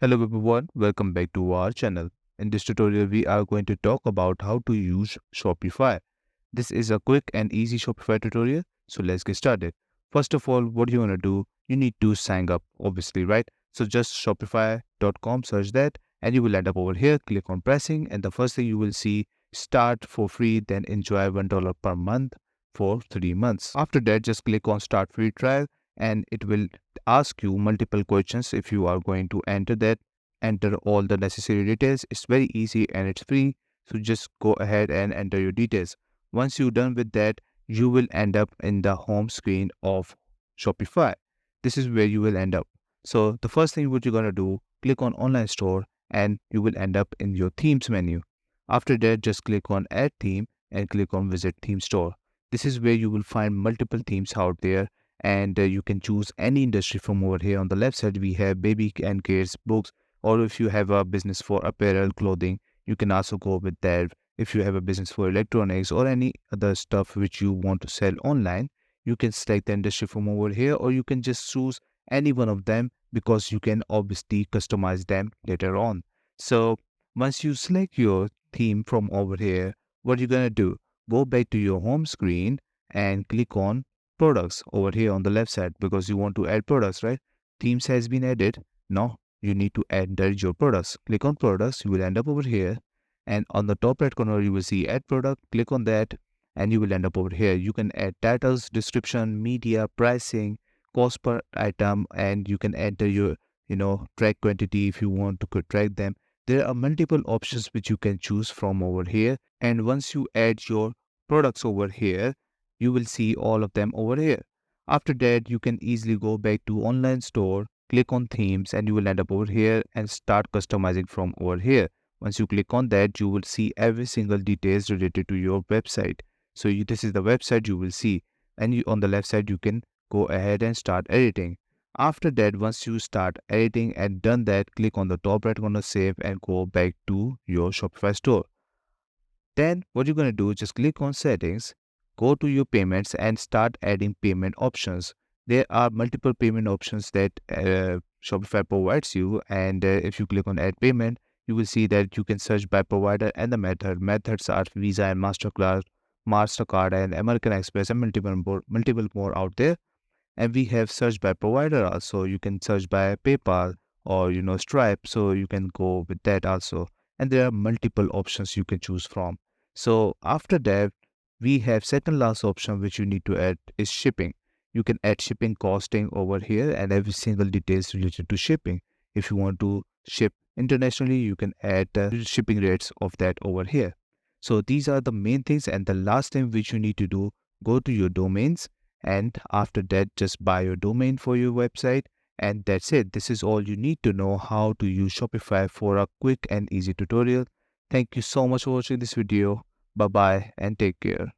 Hello everyone, welcome back to our channel. In this tutorial, we are going to talk about how to use Shopify. This is a quick and easy Shopify tutorial, so let's get started. First of all, what you want to do, you need to sign up, obviously, right? So just shopify.com, search that, and you will end up over here. Click on pricing, and the first thing you will see, start for free, then enjoy $1 per month for 3 months. After that, just click on start free trial, and it will ask you multiple questions. If you are going to enter that, enter all the necessary details. It's very easy and it's free, so just go ahead and enter your details. Once you're done with that, you will end up in the home screen of Shopify. This is where you will end up. So the first thing what you're going to do, click on online store, and you will end up in your themes menu. After that, just click on add theme and click on visit theme store. This is where you will find multiple themes out there, and you can choose any industry from over here. On the left side we have baby and kids books, or if you have a business for apparel clothing, you can also go with that. If you have a business for electronics or any other stuff which you want to sell online, you can select the industry from over here, or you can just choose any one of them, because you can obviously customize them later on. So once you select your theme from over here, what you're going to do, go back to your home screen and click on products over here on the left side, because you want to add products, right? Themes has been added. Now you need to enter your products. Click on products, you will end up over here, and on the top right corner you will see add product. Click on that and you will end up over here. You can add titles, description, media, pricing, cost per item, and you can enter your track quantity if you want to track them. There are multiple options which you can choose from over here, and once you add your products over here, you will see all of them over here. After that, you can easily go back to online store, click on themes, and you will end up over here and start customizing from over here. Once you click on that, you will see every single details related to your website. So this is the website you will see, and on the left side you can go ahead and start editing. After that, once you start editing and done that, click on the top right corner, save, and go back to your Shopify store. Then what you're going to do, just click on settings, go to your payments and start adding payment options. There are multiple payment options that Shopify provides you, and if you click on add payment, you will see that you can search by provider and the method. Methods are Visa and Mastercard and American Express, and multiple more out there. And we have search by provider also. You can search by PayPal or Stripe, so you can go with that also. And there are multiple options you can choose from. So after that, we have second last option which you need to add is shipping. You can add shipping costing over here and every single details related to shipping. If you want to ship internationally, you can add shipping rates of that over here. So these are the main things, and the last thing which you need to do, go to your domains, and after that just buy your domain for your website, and that's it. This is all you need to know how to use Shopify for a quick and easy tutorial. Thank you so much for watching this video. Bye bye and take care.